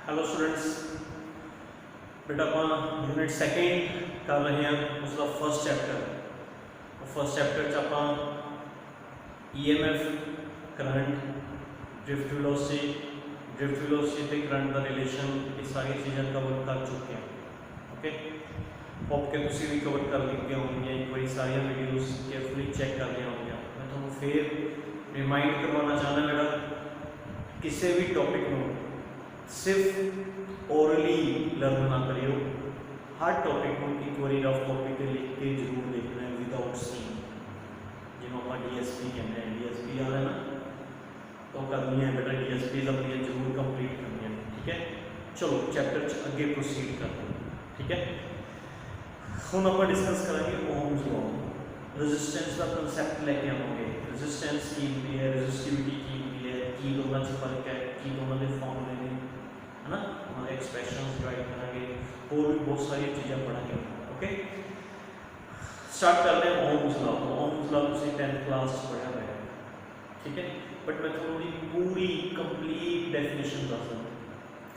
Hello students, बेटा अपन unit second कर रहे हैं उसका फर्स्ट चैप्टर च अपन EMF करंट ड्रिफ्ट वेलोसिटी ते करंट का रिलेशन ये सारी चीज़ें कवर कर चुके हैं। ओके, होप के तुसी भी कवर कर लिखिया होंगे, एक बार सारी वीडियोस केयरफुली चेक कर लिया होंगे। मैं तुहानू फिर रिमाइंड करवाना चाहना बेटा किसी भी टॉपिक में सिर्फ ओरली लर्न ना करियो, हर टॉपिक को एक बार रफ कॉपी पर लिख के जरूर देखना है विदाउट सीइंग, जिन्होंने आप DSP कहते हैं। DSP आ रहा है ना, तो करनी है बेटा DSP अपनी जरूर कंप्लीट करनी है। ठीक है, चलो चैप्टर अगे प्रोसीड करते हैं। ठीक है, हम आप डिस्कस करेंगे ओम्स लॉ, रेजिस्टेंस का कंसैप्ट लेके आएंगे। रेजिस्टेंस की होती है, रेजिस्टिविटी की होती है, की दोनों से फर्क है, की दोनों के फॉर्मूले ने, है ना, हमारे एक्सप्रेशंस ड्राइव करेंगे और भी बहुत सारी चीज़ें पढ़ेंगे। ओके, स्टार्ट करते हैं ओम्स लॉ। ओम्स लॉ तुम 10th क्लास पढ़ा हुआ है, ठीक है, बट मैं थोड़ी पूरी कंप्लीट डेफिनेशन दस दूँ।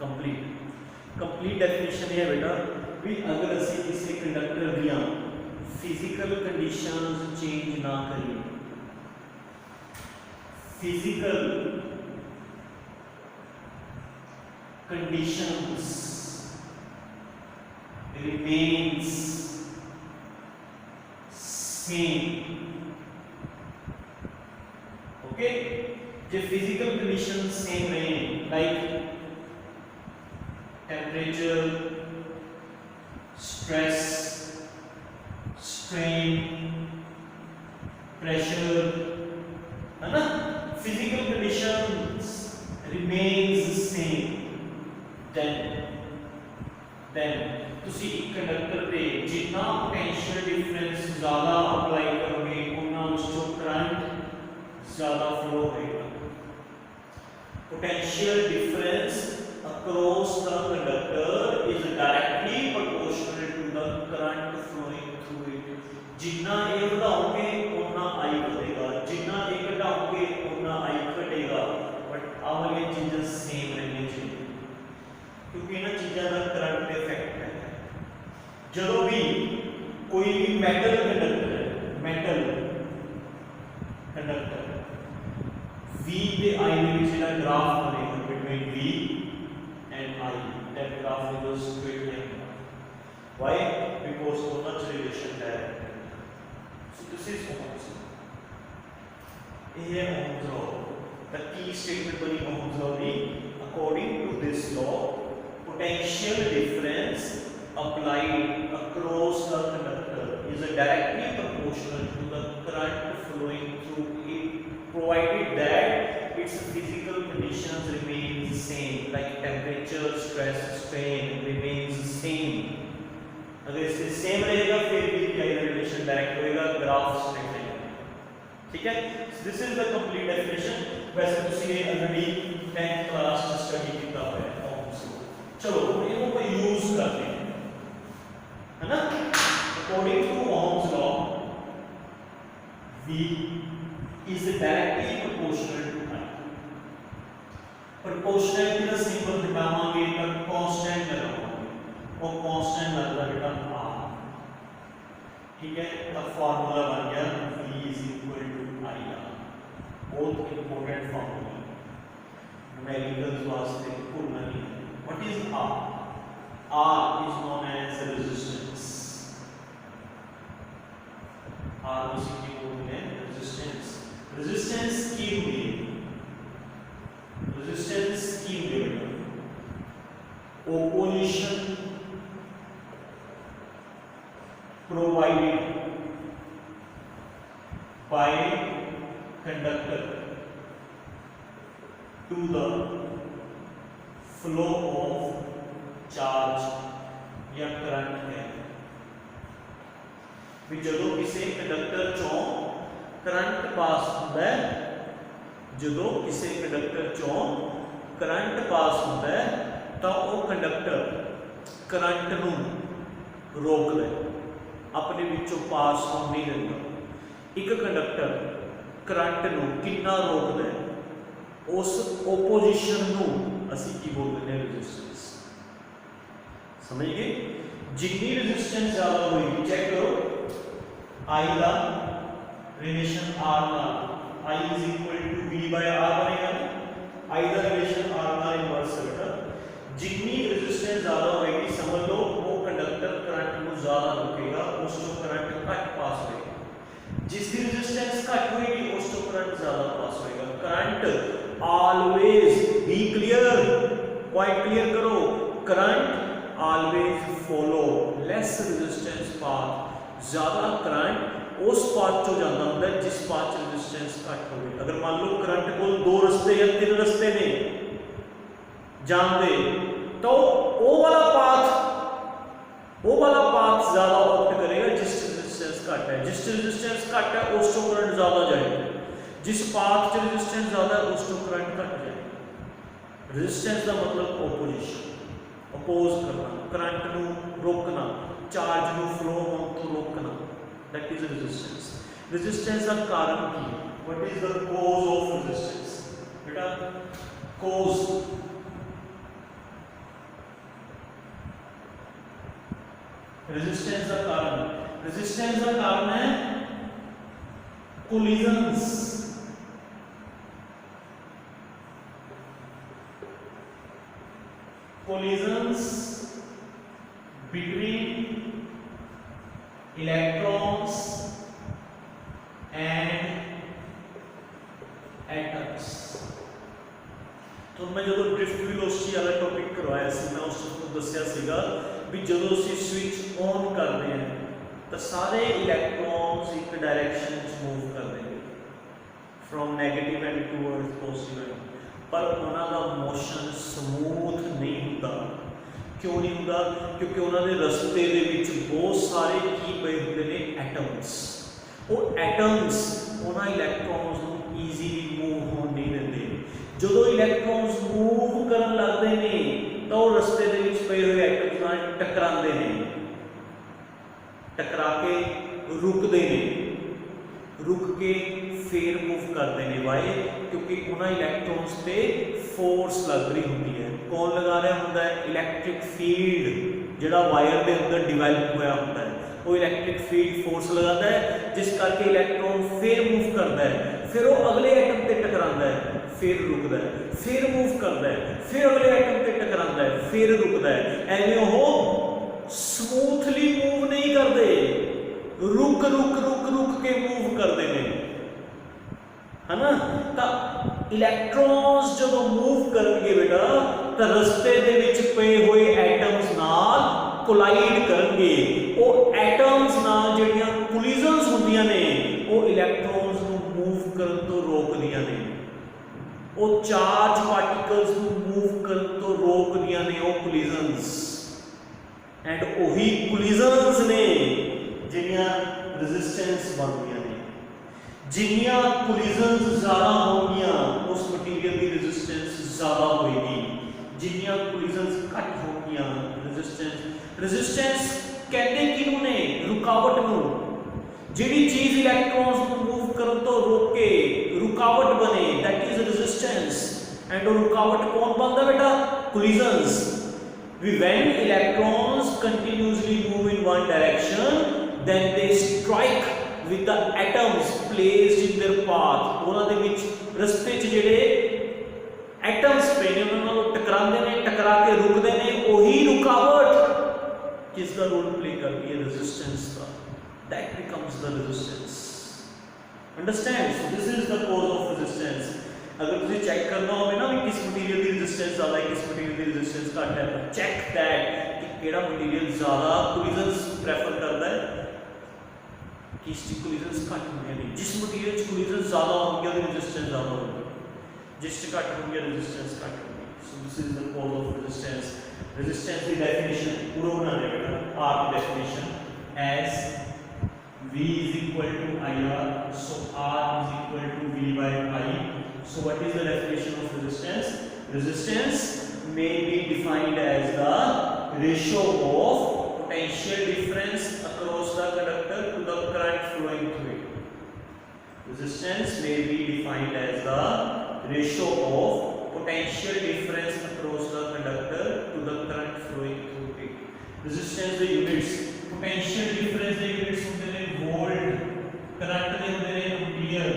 कंप्लीट डेफिनेशन ये है बेटा भी अगर असी किसी कंडक्टर दियाँ फिजिकल कंडीशंस चेंज ना करिए, physical conditions remains same. Okay, जो physical conditions same रहे like temperature, stress, strain, pressure, है ना, physical conditions remains same. then तुसी एक कंडक्टर पे जितना पोटेंशियल डिफरेंस ज़्यादा अप्लाई करोगे उतना उसको करंट ज़्यादा फ्लो होगा। Potential difference across the conductor is directly proportional to the current flowing through it. जितना ए बढ़ाओगे उतना आई बढ़ेगा, जितना ए घटाओगे उतना आई घटेगा, बट आ वाली चीज़ें सेम रहनी चाहिए क्योंकि इन चीज़ों का करंट इफेक्ट है। जो भी कोई भी मेटल कंडक्टर V पे I में जिला ग्राफ बनेगा between V and I, that graph is a straight line. Why? Because so much relation है। So this is Ohm's law. ये है Ohm's law। The key statement बनी Ohm's law की, according to this law potential difference applied across the conductor is directly proportional to the current flowing through it, provided that its physical conditions remain the same, like temperature, stress, strain remains same. अगर इससे same रहेगा फिर भी क्या relation direct होएगा, graph straight रहेगा। ठीक है, this is the complete definition. वैसे तुसी ये ऑलरेडी 10th क्लास में स्टडी किया हुआ है। चलो इनको यूज करते हैं, है ना। According to Ohm's law V is directly proportional to I। Proportional का सिंबल हटावांगे तब कांस्टेंट लगावांगे और कांस्टेंट लगता बेटा R। ठीक है, तब फार्मूला बन गया V is equal to IR। बहुत इंपॉर्टेंट फार्मूला न्यूमेरिकल्स वास्ते भूलना नहीं। What is R? R is known as resistance. R उसी की बोलते हैं resistance. Resistance की हुई, resistance की हुई opposition provided by conductor to the flow of charge या करंट है। जो किसी कंडक्टर चों करंट पास होता है, जो किसी कंडक्टर चों करंट पास होता है तो वो कंडक्टर करंट नूं रोक दे, अपने विचों पास होने नहीं देता। एक कंडक्टर करंट नूं कितना रोक दे, उस ओपोजिशन नूं असीं की बोलते हैं रेजिस्टेंस। समझ गए? जितनी रेजिस्टेंस ज़्यादा होगी, चेक करो I का रिलेशन R का, I is equal to V by R बनेगा ना, I का रिलेशन R का इनवर्स है बेटा। जितनी रेजिस्टेंस ज़्यादा होगी समझ लो वो कंडक्टर करंट को ज़्यादा रोकेगा, उस तो करंट घट पास होगा। जिसकी रेजिस्टेंस घट होगी उस तो करंट ज़्यादा पास होगा। Current always, be clear, point clear करो, current always follow less resistance path. ज़्यादा करंट उस पाथ चो जाता होता है जिस पाथ रेजिस्टेंस घट होगी। अगर मान लो करंट को दो रस्ते या तीन रस्ते ने जानते तो वो वाला पाथ ज्यादा ऑप्ट करेगा जिस रेजिस्टेंस घट है। जिस रेजिस्टेंस घट है उस तो करंट ज्यादा जाएगा, जिस पाथ च रेजिस्टेंस ज्यादा है उस तो करंट घट जाएगा। रेजिस्टेंस का मतलब ओपोजिशन, अपोज करना, करंट नू रोकना, चार्ज नू फ्लो होने तो रोकना, दैट इज रेजिस्टेंस। रेजिस्टेंस का कारण की है, what is the cause of resistance? बेटा कॉज, रेजिस्टेंस का कारण, रेजिस्टेंस का कारण है collisions, collisions between electrons and atoms. तो मैं जो ड्रिफ्ट वेलोसिटी वाला टॉपिक करवाया सी, मैं उस को दस्या सीगा भी जो स्विच ऑन करते हैं तो सारे इलेक्ट्रॉन्स एक डायरेक्शन मूव करते हैं from negative and towards positive, पर उन्होंने मोशन समूथ नहीं होता। क्यों नहीं होता? क्योंकि उन्होंने रस्ते दे विच बहुत सारे की पे होंगे ने एटम्स। वो एटम्स उन्होंने इलेक्ट्रॉन्स को ईजीली मूव होने नहीं देते। जो इलेक्ट्रॉन्स मूव करन लगते हैं तो रस्ते दे विच पे हुए एटम्स नाल टकराते हैं, टकरा के रुकते हैं, रुक के फिर मूव करते हैं। वाई? क्योंकि उन्हें इलेक्ट्रॉन्स पे फोर्स लग रही होती है। कौन लगा रहा होता है? इलेक्ट्रिक फील्ड जिहड़ा वायर के अंदर डिवेलप होया होता है, वो इलेक्ट्रिक फील्ड फोर्स लगाता है, जिस करके इलेक्ट्रॉन फिर मूव करता है, फिर वो अगले एटम पे टकराता है, फिर रुकता है, फिर मूव करता है, फिर अगले एटम पे टकराता है, फिर रुकता है। एवें वो स्मूथली मूव नहीं करते, रुक रुक रुक रुक के मूव करते हैं, है ना? तो इलेक्ट्रॉन्स जब मूव करेंगे बेटा तो रस्ते दे विच पे हुए एटम्स नाल कोलाइड करेंगे। वो एटम्स नाल जिहड़ियां कोलिजन्स होंदियां ने वो इलेक्ट्रॉन्स को मूव करन तो रोकदियां ने, वो चार्ज पार्टिकल्स को मूव करन तो रोकदियां ने वो कोलिजन्स। एंड वही कोलिजन्स ने जिहड़ियां रेजिस्टेंस बनदियां ने। जिन्नियां कोलिजन्स ज़्यादा होंगियां उस मटीरियल की रेजिस्टेंस ज़्यादा होगी, जिन्नियां कोलिजन्स घट होंगियां रेजिस्टेंस कहते किनू ने? रुकावट नू। जिहड़ी चीज इलेक्ट्रॉन्स को मूव करन तो रोके, रुकावट बने, दैट इज रेजिस्टेंस। एंड वो रुकावट कौन बनता बेटा? Collisions. When electrons continuously move in one direction, then they strike with the atoms placed in their path. ਉਹਨਾਂ ਦੇ ਵਿੱਚ ਰਸਤੇ 'ਚ ਜਿਹੜੇ एटम्स पे ने ਉਹਨਾਂ ਨੂੰ ਟਕਰਾਉਂਦੇ ਨੇ, ਟਕਰਾ ਕੇ ਰੁਕਦੇ ਨੇ। ਉਹੀ रुकावट किस का रोल प्ले करती है? रेजिस्टेंस का। That becomes the resistance. Understand? So this is the cause of resistance. अगर तुझे चेक करना हो ना कि किस मटेरियल की रेजिस्टेंस ज़्यादा है, किस मटेरियल की रेजिस्टेंस घट है, तो चेक दैट कि केड़ा मटेरियल ज़्यादा कोलिजन्स प्रेफर करता है, किस ची कोलिजन्स घट होंगे नहीं। जिस मटेरियल च कोलिजन्स ज़्यादा होंगे उसकी रेजिस्टेंस ज़्यादा होगी, जिस च घट होंगे रेजिस्टेंस घट होगी। So this is the cause of resistance. Resistance की डेफिनेशन पूरा बना दे बेटा, आर की definition as V is equal to IR, so R is equal to V by I. So what is the definition of resistance? Resistance may be defined as the ratio of potential difference across the conductor to the current flowing through it. Resistance may be defined as the ratio of potential difference across the conductor to the current flowing through it. Resistance ਦੇ units, potential difference ਦੇ units ਹੁੰਦੇ ਨੇ wallet, current ਦੇ ਹੁੰਦੇ ਨੇ ampere,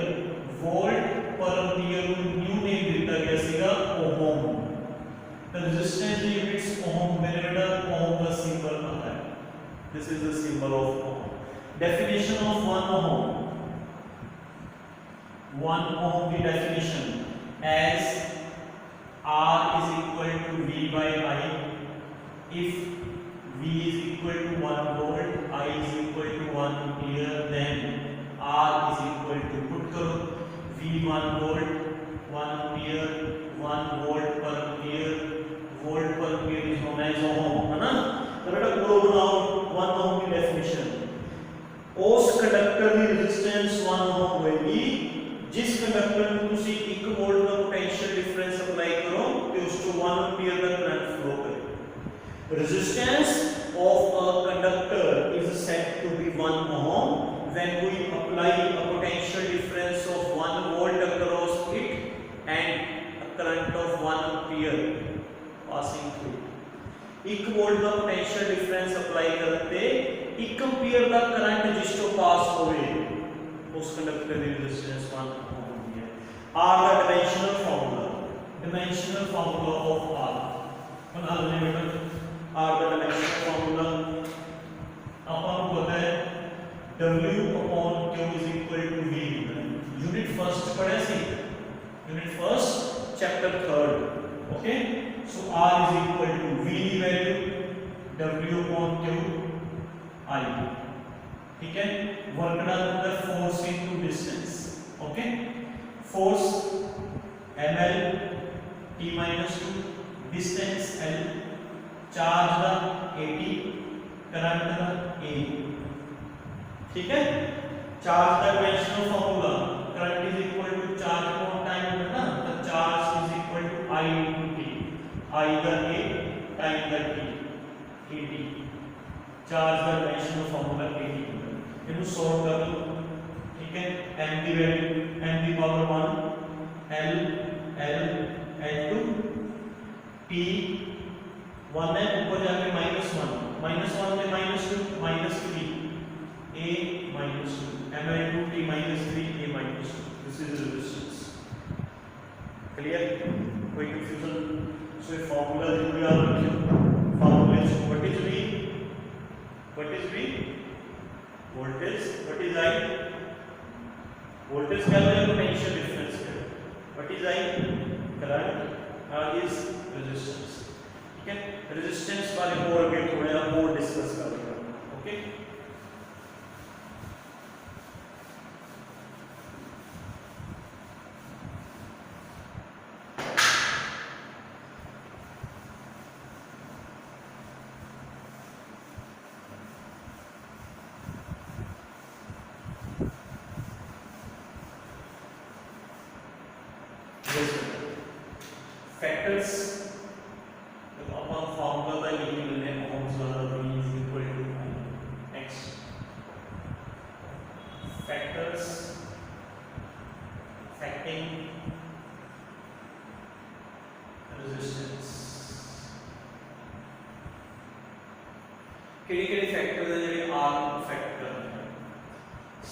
wallet ਪਰ ampere ਨੂੰ new ਨੇਮ ਦਿੱਤਾ ਗਿਆ ਸੀਗਾ ਓਹਮ। ਤਾਂ ਰੈਜ਼ਿਸਟੈਂਸ ਦੇ ਯੂਨਿਟਸ ਓਹਮ ਹੁੰਦੇ ਨੇ ਬੇਟਾ, ਓਹਮ ਦਾ ਸਿੰਬਲ ਹੁੰਦਾ ਹੈ, this is the symbol of ohm. Definition of 1 ohm, 1 ohm की definition as R is equal to V by I. If V is equal to 1 volt, I is equal to 1 ampere, then R is equal to, put करो, V 1 volt, 1 ampere, 1 volt per ampere, volt per ampere is known as ohm, है ना। तो बेटा पूरा बनाओ 1 ohm की definition। उस conductor की रेजिस्टेंस 1 ohm होगी जिस कंडक्टर में तुसी 1 वोल्ट का पोटेंशियल डिफरेंस अप्लाई करो तो उस तो 1 एंपियर का करंट फ्लो करे। Resistance of a conductor is said to be 1 ohm when we apply a potential difference of 1 volt across it and a current of 1 ampere passing through। 1 volt का potential difference apply करते 1 ampere का current जिस तो पास होवे उस conductor की resistance 1 ohm होती है। R का डायमेंशनल फार्मूला ऑफ R बना लें बेटा। R का डायमेंशनल फार्मूला अपन को पता है W upon Q is equal to V। Unit first पढ़े सी, unit first chapter 3rd, okay. So R is equal to V की value W upon Q I, ठीक है। वर्क डन होता है force into distance, okay. Force ml t minus 2, distance l, charge का 80, current का a, ठीक है। Charge का dimensional formula, current is equal to charge upon time होता है ना, तो charge is equal to I into t, I का a टाइम का t, at। चार्ज का डायमेंशनल फार्मूला at इनको सॉल्व कर लो, ठीक है। m की वैल्यू m की power 1 l l l2 t 1 है ऊपर जाके -1 -1 से -2 -3 a -2 m into t -3 a -2, this is resistance। Clear, कोई कंफ्यूजन? सो ये फार्मूला जरूर याद रखियो। Formula is what is v, voltage, what is I, voltage क्या है, पोटेंशियल डिफरेंस है, what is I, current, R is resistance, ठीक है। रेजिस्टेंस बारे में और भी थोड़ा और डिस्कस करेंगे, ओके। फैक्टर्स तो अपन फार्मूला का लिख लेते हैं, Ohm's law v is equal to x। Factors affecting resistance, केड़े-केड़े फैक्टर है जेडे R को अफेक्ट करते हैं।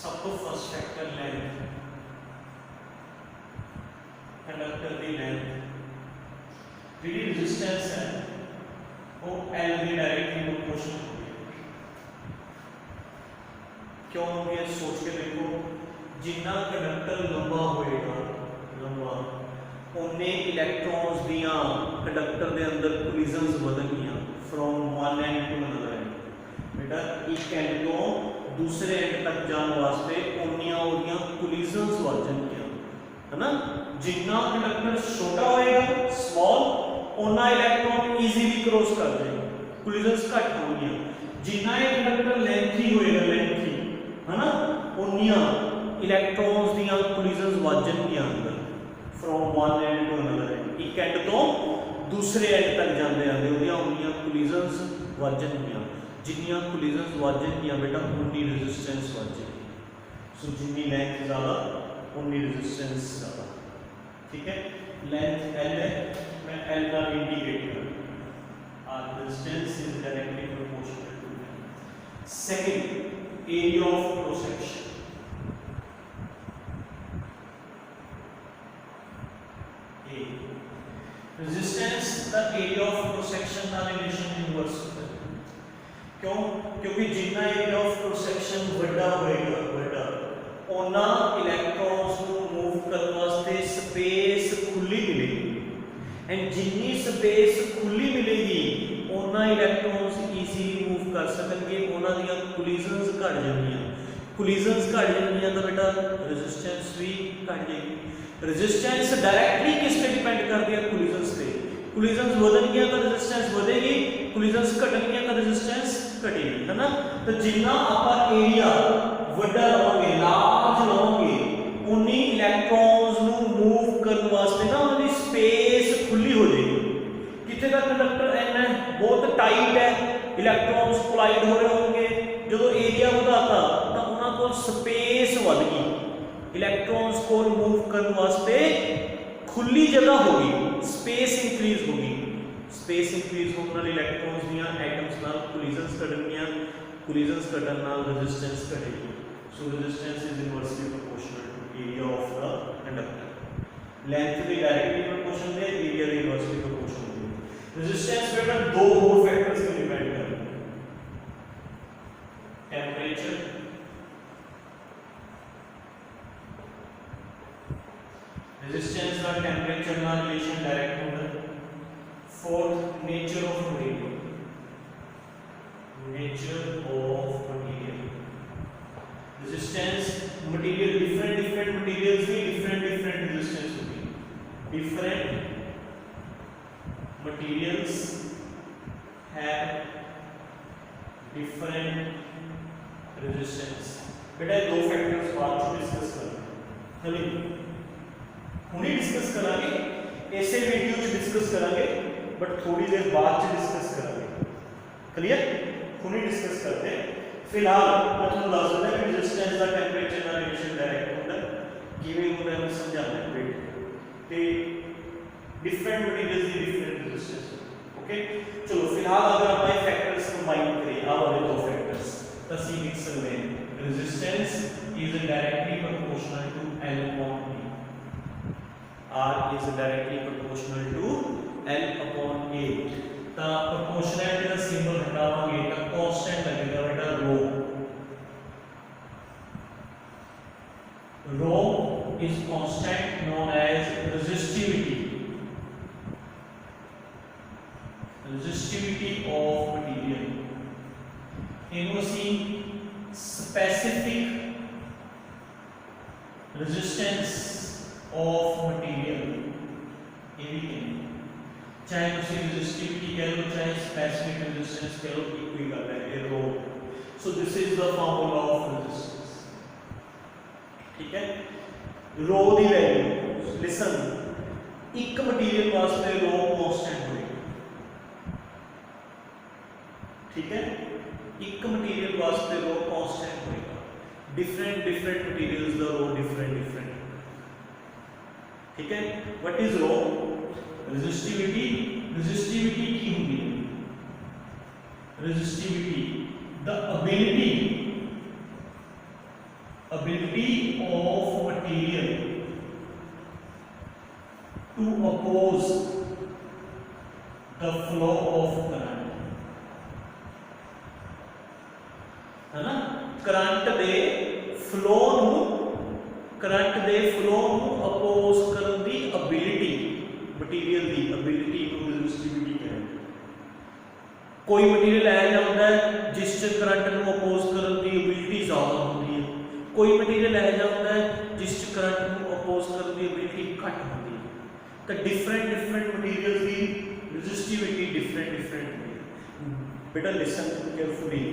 सब तो फर्स्ट फैक्टर लेंथ, कंडक्टर की लेंथ, जी रेजिस्टेंस है वो L की डायरेक्टली प्रोपोर्शनल होगी। क्यों होगी सोच के देखो, जिन्ना कंडक्टर लंबा होएगा, लंबा उन्ने इलेक्ट्रॉन्स दियां कंडक्टर दे अंदर कोलिजन्स बदलनियां from one end to another end. बेटा एक एंड तो दूसरे एंड तक जाने वास्ते उन्नियां ओदियां कोलिजन्स वजनगियां, है ना। जितना कंडक्टर छोटा होएगा, स्मॉल, उतना इलेक्ट्रॉन इजीली क्रॉस कर जाएगा, कोलिजन्स घट होंगी। जितना ये कंडक्टर लेंथी होएगा, लेंथी, है ना, उन्नियां इलेक्ट्रॉन्स दियां कोलिजन्स वजनगियां अंदर from one end to another end. एक एंड तो दूसरे एंड तक जाते आते उन्नियां उन्नियां कोलिजन्स वजनगियां। जिन्नियां कोलिजन्स वजनगियां बेटा उन्नी रेजिस्टेंस वजेगी। सो जितनी लेंथ ज़्यादा उन्नी रेजिस्टेंस ज़्यादा, ठीक है। लेंथ L है, मैं L का इंडिकेट कर resistance is directly proportional to L. Second, area of cross section. A. Resistance the area of cross section का relation inverse होता है. क्यों? क्योंकि जितना area of cross section बड़ा होएगा बड़ा ओना इलेक्ट्रॉन्स को मूव करने वास्ते स्पेस खुली मिलेगी एंड जितनी स्पेस खुली मिलेगी ओना इलेक्ट्रॉन्स इजीली मूव कर सकेंगे ओना दियां कोलिजन्स घट जाएंगी कोलिजन्स घट जाएंगी तो बेटा रेजिस्टेंस भी घट जाएगी रेजिस्टेंस डायरेक्टली किस पे डिपेंड करती है कोलिजन्स पे कोलिजन्स बढ़ेंगी तो रेजिस्टेंस बढ़ेगी कोलिजन्स घटेंगी तो रेजिस्टेंस घटेगी है ना तो जितना आप एरिया ਵੱਡਾ ਲਵਾਂਗੇ ਲਾਰਜ ਲਵਾਂਗੇ ਉਨੀ ਇਲੈਕਟ੍ਰੋਨਸ ਨੂੰ ਮੂਵ ਕਰਨ ਵਾਸਤੇ ਨਾ ਉਹਦੀ ਸਪੇਸ ਖੁੱਲੀ ਹੋ ਜਾਏਗੀ ਕਿੱਥੇ ਤੱਕ ਕੰਡਕਟਰ ਐਨ ਹੈ ਬਹੁਤ ਟਾਈਟ ਹੈ ਇਲੈਕਟ੍ਰੋਨਸ ਕੋਲਾਈਡ ਹੋ ਰਹੇ ਹੋਣਗੇ ਜਦੋਂ ਏਰੀਆ ਵਧਾਤਾ ਤਾਂ ਉਹਨਾਂ ਕੋਲ ਸਪੇਸ ਵੱਧ ਗਈ ਇਲੈਕਟ੍ਰੋਨਸ ਕੋਲ ਮੂਵ ਕਰਨ ਵਾਸਤੇ ਖੁੱਲੀ ਜਗ੍ਹਾ ਹੋ ਗਈ ਸਪੇਸ ਇਨਕਰੀਜ਼ ਹੋ ਗਈ ਸਪੇਸ ਇਨਕਰੀਜ਼ ਹੋਣ ਨਾਲ ਇਲੈਕਟ੍ਰੋਨਸ ਦੀਆਂ ਐਟਮਸ ਨਾਲ ਕੋਲਿਜ਼ਨਸ ਘਟਣਗੀਆਂ collisions घटन नाल resistance घटेगी so resistance is inversely proportional to area of the conductor length भी directly proportional है area भी inversely proportional है resistance बेटा दो और फैक्टर्स पे डिपेंड करता है temperature resistance का temperature नाल relation direct होता है fourth nature of material nature of material resistance material different materials की different resistance होती है different materials have different resistance बेटा दो फैक्टर्स बाद में डिस्कस करेंगे नहीं हुनी डिस्कस करेंगे ऐसे वीडियो में डिस्कस करेंगे बट थोड़ी देर बाद में डिस्कस करेंगे क्लियर हुनी डिस्कस करते हैं फिलहाल मैं ਤੁਹਾਨੂੰ ਦੱਸ ਦਿੰਦਾ ਕਿ ਰੈਜ਼ਿਸਟੈਂਸ ਦਾ ਟੈਂਪਰੇਚਰ ਨਾਲ ਰਿਲੇਸ਼ਨ ਡਾਇਰੈਕਟ ਹੁੰਦਾ ਕਿਵੇਂ ਹੁੰਦਾ ਹੈ ਸਮਝਾਉਣਾ ਹੈ ਵੇਟ ਤੇ ਡਿਫਰੈਂਟ ਮਟੀਰੀਅਲਸ ਦੀ ਡਿਫਰੈਂਟ ਰੈਜ਼ਿਸਟੈਂਸ ओके चलो फिलहाल अगर आप ये फैक्टर्स कंबाइन करें आ वाले दो फैक्टर्स तो सी लिख सकते हैं resistance is directly proportional to L upon E R is directly proportional to L upon A ता प्रोपोर्शनलिटी का सिंबल हटावांगे तो कांस्टेंट लगेगा बेटा rho is constant known as resistivity of material इनको सी specific resistance of material ये भी कहेंगे चाहे उसे रेजिस्टिविटी कह लो चाहे स्पेसिफिक रेजिस्टेंस कह लो एक ही गल है ये rho so this is the formula of resistance ठीक है रो दी वैल्यू लिसन एक मटेरियल वास्ते रो कांस्टेंट होएगा ठीक है एक मटेरियल वास्ते रो कांस्टेंट होएगा डिफरेंट मटेरियल्स द रो डिफरेंट ठीक है व्हाट इज रो resistivity की होगी resistivity the ability of material to oppose the flow of current है ना करंट दे फ्लो ਨੂੰ ਅਪੋਜ਼ ਕਰਨ ਦੀ ਐਬਿਲਿਟੀ मटीरियल की एबिलिटी को रेजिस्टिविटी कहते हैं कोई मटीरियल ऐ जाता है जिस च करंट को अपोज करने की एबिलिटी ज़्यादा होती है कोई मटीरियल ऐ जाता है जिस च करंट को अपोज करने की एबिलिटी घट होती है तो डिफरेंट मटीरियल्स की रेजिस्टिविटी डिफरेंट बेटा listen carefully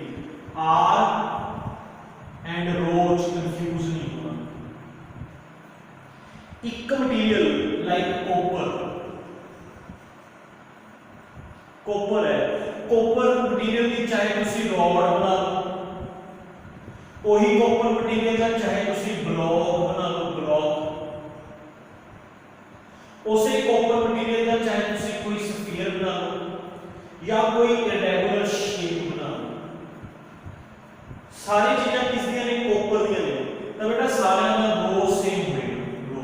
R and rho confuse नहीं होना एक मटीरियल लाइक कॉपर है कॉपर मटीरियल की चाहे तुसी रॉड बना लो वही कॉपर मटीरियल का चाहे तुसी ब्लॉक बना लो ब्लॉक उसे कॉपर मटीरियल का चाहे तुसी कोई स्फीयर बना लो या कोई इरेगुलर शेप बनाना, सारी चीज़ां किस दियां ने, कॉपर दियां ने, तो बेटा सारियां दा रो सेम होएगा, रो।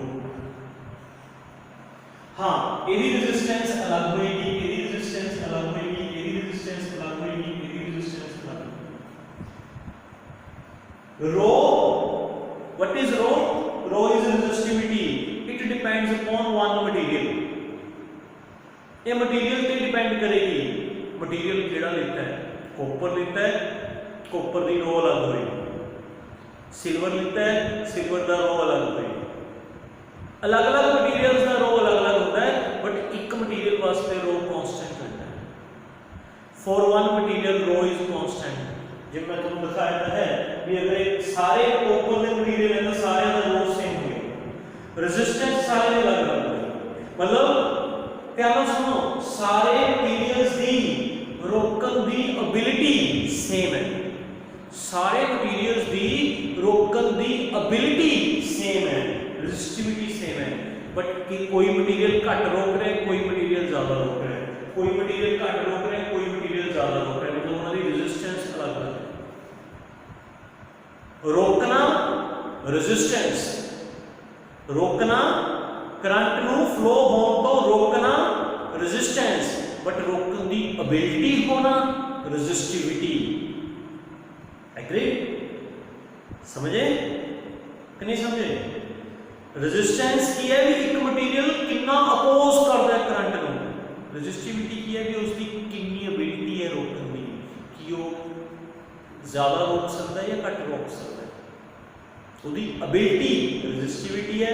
हाँ एदी रेजिस्टेंस अलग होएगी, एदी रेजिस्टेंस अलग होएगी, एदी रेजिस्टेंस अलग होएगी, एदी रेजिस्टेंस अलग होएगी। Rho, what is rho? Rho is resistivity, it depends upon one material। ये मटेरियल पे डिपेंड करेगी, मटेरियल केड़ा लेता है, कॉपर लेता है, कॉपर दी रो अलग होएगी, सिल्वर लेता है, सिल्वर दा रो अलग होएगी। अलग अलग मटेरियल्स दा रो अलग अलग होता है, बट एक मटेरियल वास्ते रो कांस्टेंट रहता है। For one material rho is constant. जब मैं तुमको दिखाया है कि अगर सारे कॉपर दे मटेरियल है तो सारे दा रो सेम होएगा, रेजिस्टेंस सारे अलग अलग होएगा। मतलब ध्यान सुनो, सारे मटेरियल्स दी रोकन दी एबिलिटी सेम है, सारे मटेरियल्स दी रोकन दी एबिलिटी सेम है, रेजिस्टिविटी सेम है, बट कि कोई मटेरियल घट रोक रहा है, कोई मटेरियल ज्यादा रोक रहा है, कोई मटेरियल घट रोक रहा है, कोई मटेरियल ज्यादा रोक रहा है, मतलब उन्होंने रेजिस्टेंस अलग अलग है। रोकना रेजिस्टेंस, रोकना करंट नु फ्लो होने तो रोकना रेजिस्टेंस, बट रोकन दी एबिलिटी होना रेजिस्टिविटी। एग्री? समझे कि नहीं समझे? रेजिस्टेंस की है भी एक मटेरियल कितना अपोज करता है करंट नु, रेजिस्टिविटी की है भी उसकी कितनी एबिलिटी है रोकन दी, कि वो ज्यादा रोक सकता है या घट रोक सकता है, उसकी एबिलिटी रेजिस्टिविटी है,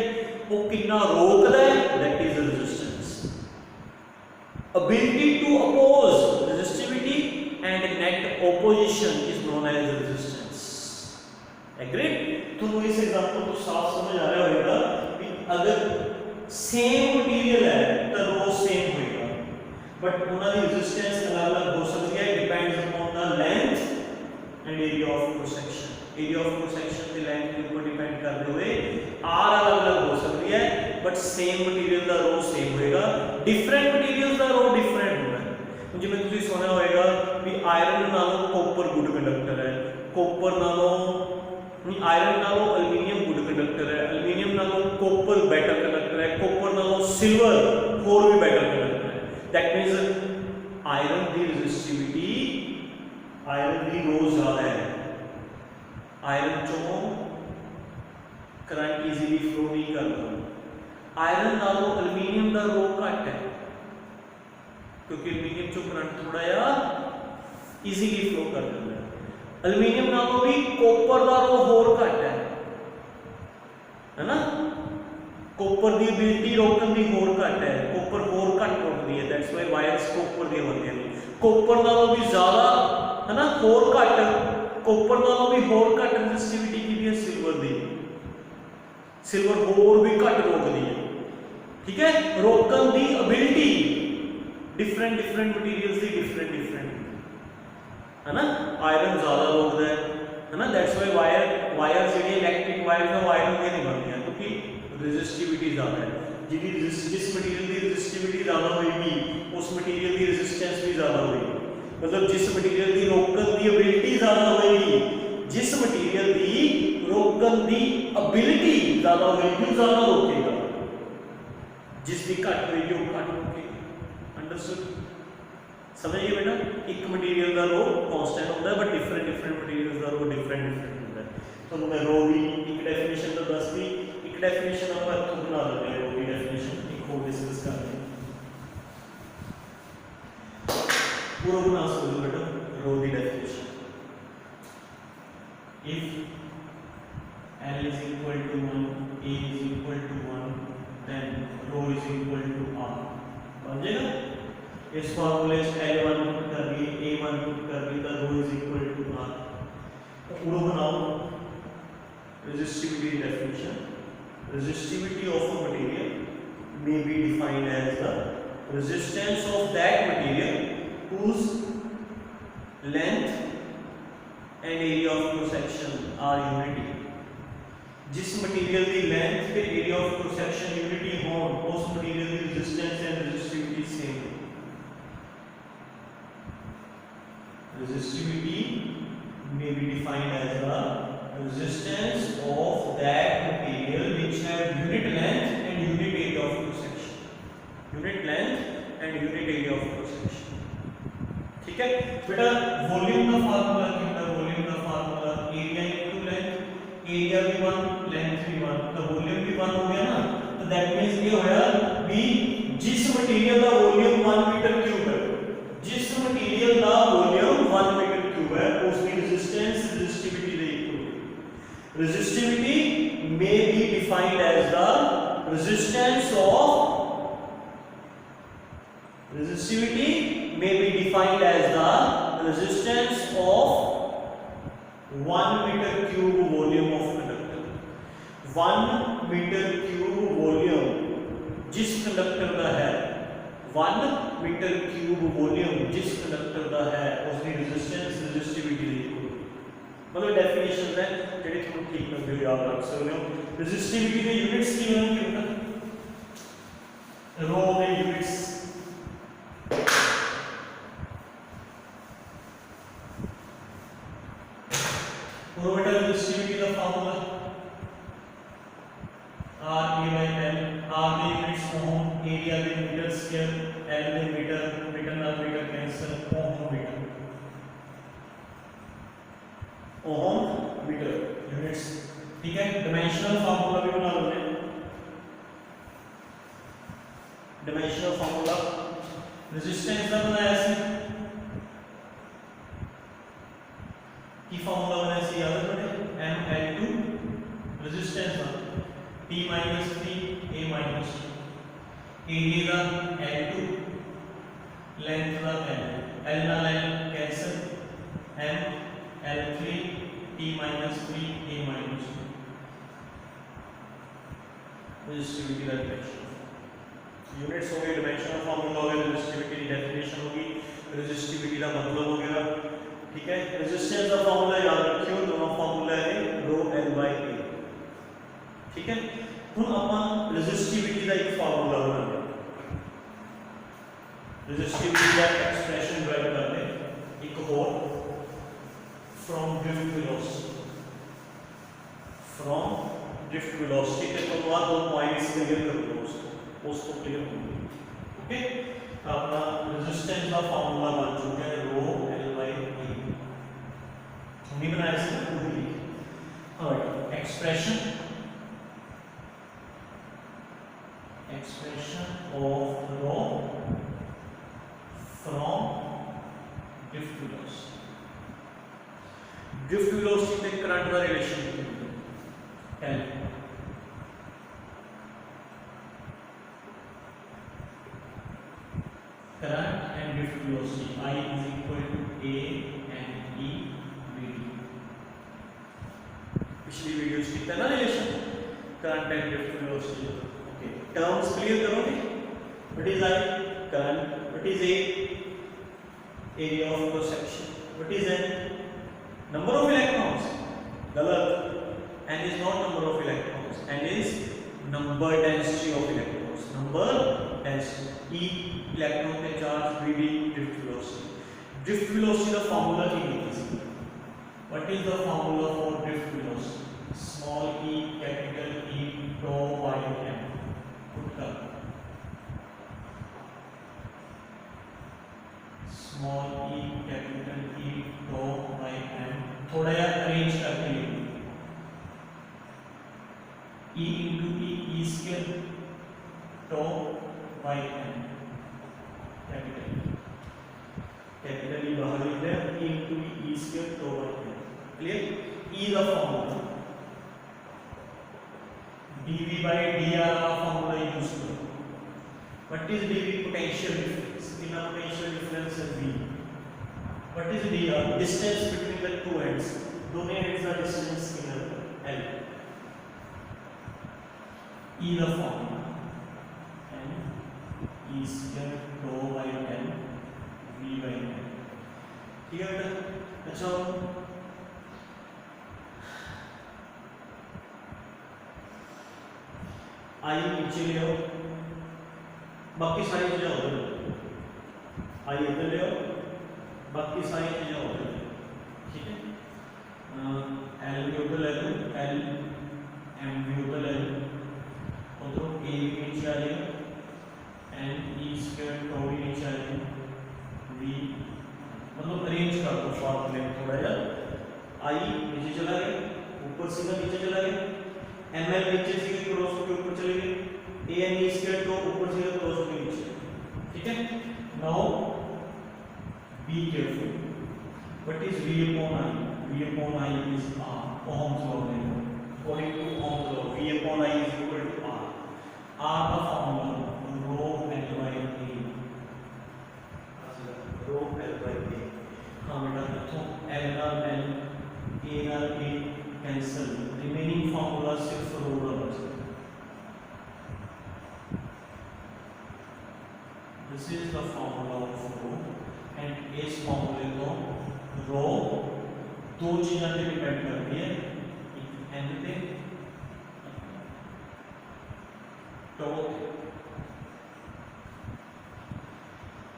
वो कितना रोकदा है, that is resistance. Ability to oppose resistivity and net opposition is known as resistance. Agreed? तो इस एग्जांपल को साफ समझ आ रहा होगा कि अगर सेम मटेरियल है तो रो सेम होएगा, बट उनकी रेजिस्टेंस अलग अलग हो सकती है, depends upon the length and area of cross section. Area of cross section की लेंथ के ऊपर डिपेंड करते हुए आर अलग अलग हो सकती है, बट सेम मटेरियल का रो सेम होएगा, डिफरेंट मटेरियल का रो डिफरेंट होगा। जिवें तुसीं सुनिया होएगा भी आयरन नालों कॉपर गुड कंडक्टर है, कॉपर नालों आयरन नालों एल्यूमीनियम गुड कंडक्टर है, एल्यूमीनियम नालों कॉपर बेटर कंडक्टर है, कॉपर नालों सिल्वर होर भी बेटर कंडक्टर है। दैट मींस आयरन दी रेजिस्टिविटी, आयरन दी रो ज्यादा है, आयरन चों करंट इजीली फ्लो नहीं करता, आयरन नालों एल्यूमीनियम दा रो घट है, क्योंकि एल्यूमीनियम चों करंट थोड़ा या इजीली फ्लो कर जाता है। एल्यूमीनियम नालों भी कॉपर दा रो होर घट है ना, कॉपर दी एबिलिटी रोकन दी होर घट है, कॉपर होर घट रोकदी है, दैट्स व्हाई वायर्स कॉपर दी होंदी है। कॉपर नालों भी ज्यादा है ना, होर घट, कॉपर नालों भी होर घट रेजिस्टिविटी की है सिल्वर दी, सिल्वर होर भी घट रोकदी है। ठीक है, रोकन दी एबिलिटी डिफरेंट डिफरेंट मटेरियल्स दी डिफरेंट डिफरेंट है ना, आयरन ज्यादा रोकदा है ना, दैट्स व्हाई वायर जेडी इलेक्ट्रिक वायर है वो आयरन के नहीं बनती हैं, क्योंकि रेजिस्टिविटी ज्यादा है। जिस मटेरियल की रेजिस्टिविटी ज्यादा होगी उस मटेरियल की रेजिस्टेंस भी ज्यादा होगी, मतलब जिस मटेरियल की रोकन दी एबिलिटी ज्यादा होगी, जिस मटेरियल की रोकन दी एबिलिटी ज्यादा होगी वो ज्यादा रोकेगा, जिसकी घट होगी वो घट रोकेगा। अंडरस्टूड? समझिए बेटा, एक मटेरियल का रो कांस्टेंट होता है, बट डिफरेंट डिफरेंट मटेरियल्स का रो डिफरेंट डिफरेंट होता है। तो मैं रो भी एक डेफिनेशन तो दस दी, एक डेफिनेशन आप खुद बना लेते हैं, रो की डेफिनेशन एक और डिस्कस करते हैं, पूरा बना सकते हो बेटा रो की definition. If L is equal to 1, A is equal to 1, then rho is equal to R। समझेगा? इस फॉर्मूले से L1 पुट कर दिए, A1 पुट कर दिए, तो rho is equal to R। तो पूरा बनाओ resistivity definition। Resistivity of a material may be defined as the resistance of that material whose length and area of cross section are unity। जिस material की length के area of cross section unity हो, उस material की resistance and resistivity same है। resistivity may be defined as the resistance of that material which have unit length and unit area of cross section. Unit length and unit area of cross section. ठीक है बेटा, volume का formula क्या है? Volume का formula area into length, area भी 1 length भी 1, तो वॉल्यूम भी 1 हो गया ना, तो दैट मींस ये होया भी जिस मटेरियल का वॉल्यूम 1 मीटर क्यूब है, जिस मटेरियल का वॉल्यूम 1 मीटर क्यूब है उसकी रेजिस्टेंस रेजिस्टिविटी दे इक्वल है। Resistivity may be defined as the resistance of resistivity may be defined as the resistance of 1 meter cube volume of conductor। 1 meter cube volume जिस conductor का है, 1 meter cube volume जिस conductor का है उसकी resistance resistivity equal, मतलब definition है JD तुम ठीक लगदे हो याद रख सकते हो। रेजिस्टिविटी के यूनिट्स की होंगे बेटा, रो के यूनिट्स और बेटा रेजिस्टिविटी का formula R A by L, R के यूनिट्स ओम, एरिया के मीटर स्क्वायर, L के मीटर, मीटर ना मीटर कैंसिल, ओम मीटर, ओम मीटर यूनिट्स। ठीक है, डायमेंशनल फार्मूला भी बना लो, डायमेंशनल फार्मूला रेजिस्टेंस का बनाया सी की फार्मूला बनाया सी याद रखो, ML2 रेजिस्टेंस का P - 3 A - 2, एरिया का L2, लेंथ का L, L ना L cancel, M L3 T - 3 A - 2, resistivity का डायमेंशन, यूनिट्स हो गए, डायमेंशनल फार्मूला हो गया, रेजिस्टिविटी की डेफिनेशन होगी, रेजिस्टिविटी का मतलब हो गया। ठीक है, रेजिस्टेंस का फार्मूला याद रखियो, दोनों फार्मूला है रो L by A। ठीक है, हम अपन रेजिस्टिविटी का एक फार्मूला बनाते हैं, रेजिस्टिविटी का एक्सप्रेशन ड्राइव करते हैं एक और from drift velocity, from drift velocity के तो बाद दो पॉइंट्स क्लियर कर दो, उसको क्लियर कर दो। ओके, अपना रेजिस्टेंस का फार्मूला बन चुका है रो L by A, हमने बनाया इसका पूरी। और expression of rho from drift velocity, drift velocity पे करंट का रिलेशन है, current and drift velocity I is equal to A and E VD। पिछली वीडियोस की तरह relation current and drift velocity। Okay, terms clear करोगे, what is I, current, what is A, area of cross section, what is N, number of electrons, गलत, N is not number of electrons, N is number density of electrons, number density, E electron के charge, VD drift velocity। drift velocity का formula क्या है? what is the formula for drift velocity? small e capital E tau by m, put कर small e capital E tau by m, थोड़ा यार arrange करके लिखो, E into E, E square tau by m, capital E बाहर लिख रहे हैं, E into E square tau by m, clear. E का फॉर्मूला dV by dr का फॉर्मूला यूज करो। What is dV? Potential difference, inner potential difference है V। What is dr? Distance between the two ends, दोनों ends का distance कितना है? L। E का formula n E square tau by m V by m, ठीक है बेटा। अच्छा, आई नीचे ले आओ, बाकी सारी चीजें उधर, आई इधर ले आओ, बाकी सारी चीज़ें हो जाएगी, ठीक है। एल भी उधर ले लो, एल एम भी उधर ले लो, उधर ए भी नीचे आ जाएगा, एन ई स्क्वायर टो भी नीचे आ जाएगा, वी मतलब अरेंज कर दो शॉर्ट में थोड़ा यार। आई नीचे चला गया, ऊपर सीधा नीचे चला गया, एम एल नीचे सीधे क्रॉस के ऊपर चले गए, A N E square tau ऊपर सीधा क्रॉस के नीचे, ठीक है। Now be careful, what is V upon I? V upon I is R, Ohm's law में according to Ohm's law V upon I is equal to R. R का formula rho L by A, rho L by A. हाँ बेटा इथों L नाल L A नाल ए cancel, remaining formula सिर्फ रो का बचता। This is the formula of rho and इस फॉर्मूले को रो दो चीज़ों पे डिपेंड करती है, एक एन पे टो।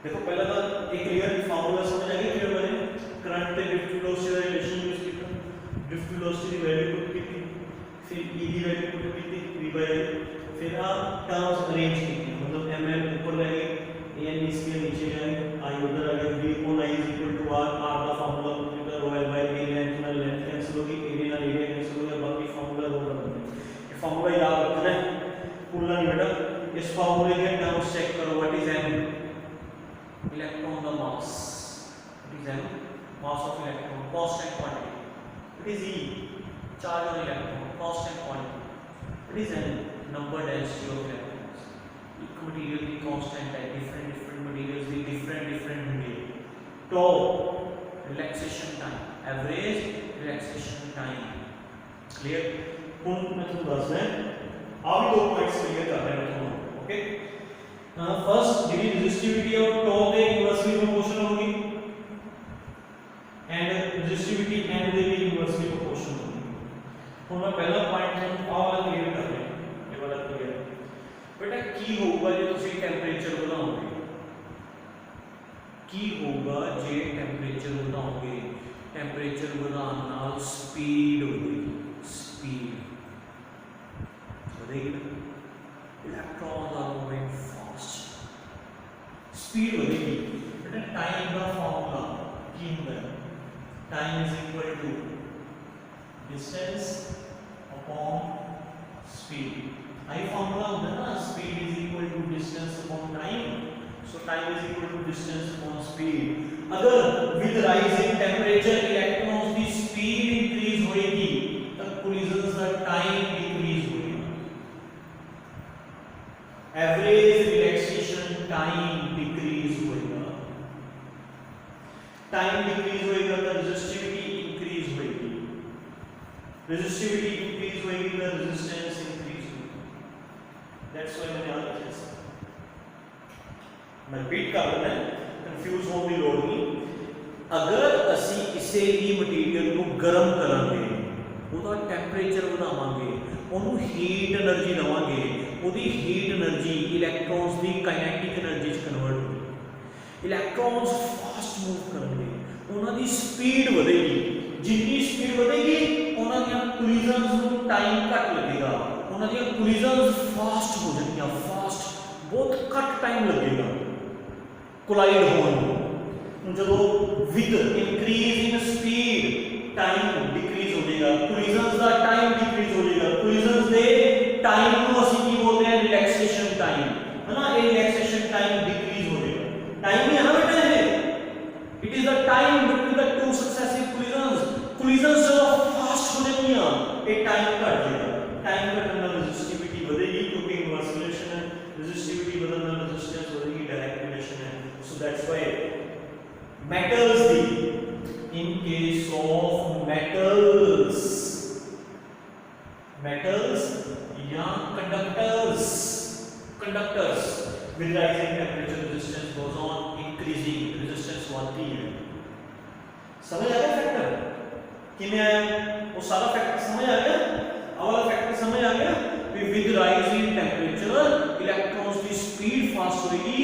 देखो पहला तो एक क्लियर फॉर्मूला समझ आ गया, क्लियर बने करंट पे ड्रिफ्ट वेलोसिटी का रिलेशन यूज किया, ड्रिफ्ट वेलोसिटी की वैल्यू पुट की थी, फिर ई की वैल्यू पुट की थी v by l, फिर आप टर्म्स अरेंज की थी, मतलब एम एल ऊपर रहेगी, ए एन इसके नीचे जाएगा, आई उधर आ गया, V upon I is equal to R. R का formula put rho L by A, length ना लेंथ कैंसिल होगी, एरिया ना एरिया कैंसिल होगा, बाकी फॉर्मूला रो का बन गया। ये फॉर्मूला याद रखना है, भूलना नहीं बेटा। इस फॉर्मूले के टर्म्स चेक करो, व्हाट इज एम? इलेक्ट्रॉन का mass, what is M? Mass of electron, constant quantity. What is E? Charge on electron, constant quantity. What is N? Number density of electrons. एक मटेरियल की constant है, different materials की different होंगे। तो relaxation time, average relaxation time, clear? कौन मैं तुम्हें बस है आप दो पॉइंट्स क्लियर कर रहे हो, okay. First the resistivity of टो के इनवर्सली प्रोपोर्शनल होगी एंड रेजिस्टिविटी एंड दे भी इनवर्सली प्रोपोर्शनल होगी। तो मैं पहला पॉइंट हम वाला क्लियर कर रहे हैं, ये वाला क्लियर। बेटा की होगा जो ਤੁਸੀਂ टेंपरेचर ਵਧਾਓਗੇ, की होगा जे टेंपरेचर ਵਧਾਓਗੇ, टेंपरेचर ਵਧਾਉਣ ਨਾਲ स्पीड ਵਧੇਗੀ, स्पीड ਵਧੇਗੀ, electrons are moving fast, speed ਵਧੇਗੀ। बेटा टाइम का फार्मूला की होता है, time is equal to distance upon speed. आई फार्मूला होता है ना, speed is equal to distance upon time, so time is equal to distance upon speed. अगर विद राइजिंग टेंपरेचर इलेक्ट्रॉन्स की स्पीड इंक्रीज होएगी तब कोलिजन्स का टाइम डिक्रीज होएगा, एवरेज रिलैक्सेशन टाइम डिक्रीज होएगा, टाइम डिक्रीज होएगा तो रेजिस्टिविटी इंक्रीज होएगी, रेजिस्टिविटी इंक्रीज होएगी तो रेजिस्टेंस इंक्रीज होएगी। दैट्स व्हाई मैंने याद रखा है, मैं रिपीट कर रहा हूं, कंफ्यूज होने की लोड़ नहीं। अगर ਅਸੀਂ ਕਿਸੇ ਵੀ ਮਟੀਰੀਅਲ ਨੂੰ ਗਰਮ ਕਰਾਂਗੇ, ਉਹਦਾ ਟੈਂਪਰੇਚਰ ਵਧਾਵਾਂਗੇ, ਉਹਨੂੰ ਹੀਟ એનર્ਜੀ ਦਵਾਂਗੇ, ਉਹਦੀ ਹੀਟ એનર્ਜੀ ਇਲੈਕਟ੍ਰੋਨਸ ਦੀ ਕਾਈਨੈਟਿਕ એનર્ਜੀ ਚ ਕਨਵਰਟ ਹੋਵੇਗੀ, ਇਲੈਕਟ੍ਰੋਨਸ ਫਾਸਟ ਮੂਵ ਕਰਨਗੇ, ਉਹਨਾਂ ਦੀ ਸਪੀਡ ਵਧੇਗੀ, ਜਿੰਨੀ ਸਪੀਡ ਵਧੇਗੀ ਉਹਨਾਂ ਦੀਆਂ ਕੋਲਿਜ਼ਨਸ ਨੂੰ ਟਾਈਮ ਘੱਟ ਲੱਗੇਗਾ, ਉਹਨਾਂ ਦੀਆਂ ਕੋਲਿਜ਼ਨਸ ਫਾਸਟ ਹੋ ਜਾਣਗੀਆਂ, ਫਾਸਟ ਬਹੁਤ ਘੱਟ ਟਾਈਮ ਲੱਗੇਗਾ कोलाइड होने। जो with increase in speed time decrease हो जाएगा, कोलिजन्स का टाइम डिक्रीज हो जाएगा, कोलिजन्स दे टाइम को ਅਸੀਂ ਕੀ बोलते हैं रिलैक्सेशन टाइम, है ना। ये रिलैक्सेशन टाइम डिक्रीज हो जाएगा, टाइम ही यहां बेटा है, it is the time between the two successive collisions. Collisions जो फास्ट हो जाएंगी ये टाइम घट जाएगा, टाइम घटने ਨਾਲ रेजिस्टिविटी बढ़ेगी क्योंकि इनवर्स रिलेशन है, रेजिस्टिविटी बढ़ने ਨਾਲ रेजिस्टेंस बढ़ेगी, डायरेक्ट रिलेशन है। So that's why metals the in case of metals या conductors with rising temperature resistance goes on increasing, resistance बढ़ती है। समझ आ गया फैक्टर कि मैं वो सारा फैक्टर समझ आ गया, वाला फैक्टर समझ आ गया। with rising temperature इलेक्ट्रॉन्स की स्पीड फास्ट होगी,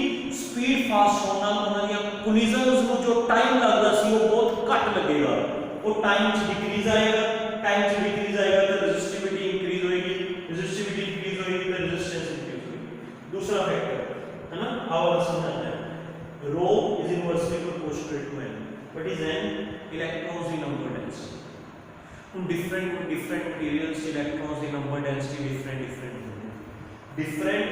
स्पीड फास्ट होने नाल उन्हां दी कोलिजन्स ਨੂੰ जो टाइम लगदा सी वो बहुत घट लगेगा, वो टाइम च डिक्रीज आएगा, टाइम च डिक्रीज आएगा तो रेजिस्टिविटी इंक्रीज होएगी, रेजिस्टिविटी इंक्रीज होएगी तो रेजिस्टेंस इंक्रीज होएगी। दूसरा फैक्टर है ना, आओ समझते हैं। Rho is inversely proportional to n, what is n? Electrons की number density. different materials electrons the number density different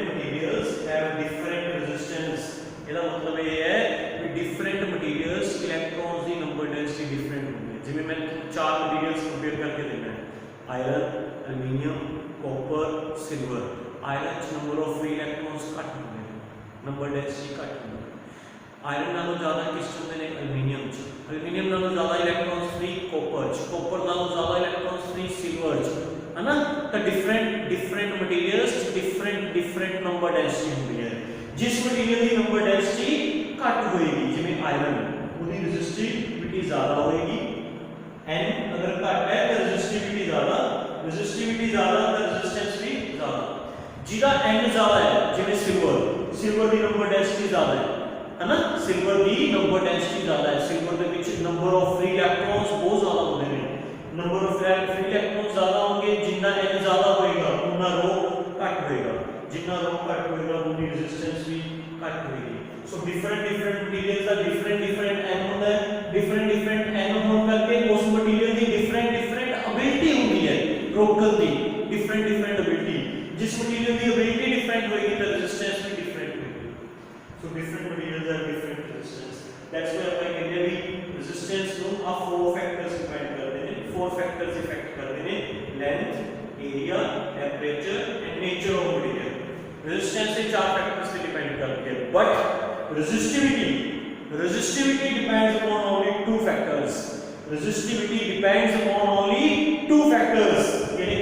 materials have different resistance। ਇਹਦਾ मतलब ये है कि different materials electrons the number density different होंगे। जिਵੇਂ मैं चार materials compare करके देना है, iron, aluminium, copper, silver। iron च number of free electrons घट होंगे, number density घट होंगे। आयरन नालों ज़्यादा किस होंगे ने? एल्यूमीनियम च। एल्यूमीनियम नालों ज़्यादा इलेक्ट्रॉन्स फ्री कॉपर च। कॉपर नालों ज़्यादा इलेक्ट्रॉन्स फ्री सिल्वर च, है ना। तो different materials different number density होंदी है। जिस मटेरियल की नंबर डेंसिटी घट होएगी, जिवें आयरन, उसकी रेजिस्टिविटी ज़्यादा होएगी। n अगर घट है तो रेजिस्टिविटी ज़्यादा तो रेजिस्टेंस भी ज़्यादा। जिहदा n ज़्यादा है, जिवें सिल्वर की नंबर डेंसिटी ज़्यादा है ना, सिल्वर की नंबर डेंसिटी ज़्यादा है। सिल्वर के which number of free electrons बहुत ज़्यादा होते हैं। नंबर ऑफ फ्री इलेक्ट्रॉन्स ज़्यादा होंगे, जितना n ज़्यादा होएगा उतना रो घट होएगा, जितना रो घट होएगा उतनी रेजिस्टेंस भी घट होएगी। सो डिफरेंट मटेरियल्स का डिफरेंट n होता है, डिफरेंट n होने करके उस मटेरियल की डिफरेंट एबिलिटी होती है रोकने की, डिफरेंट एबिलिटी। जिस मटेरियल की एबिलिटी डिफरेंट होएगी तो रेजिस्टेंस भी डिफरेंट होएगी। So different materials have different resistance। That's why ਆਪਾਂ ਕਹਿੰਦੇ ਆ ਵੀ resistance ਨੂੰ ਆ 4 factors depend ਕਰਦੇ ਨੇ, 4 factors इफेक्ट ਕਰਦੇ ਨੇ, length, area, temperature and nature of material। resistance से 4 factors से depend करती है, but resistivity depends upon only 2 factors। resistivity depends upon only 2 factors, यानी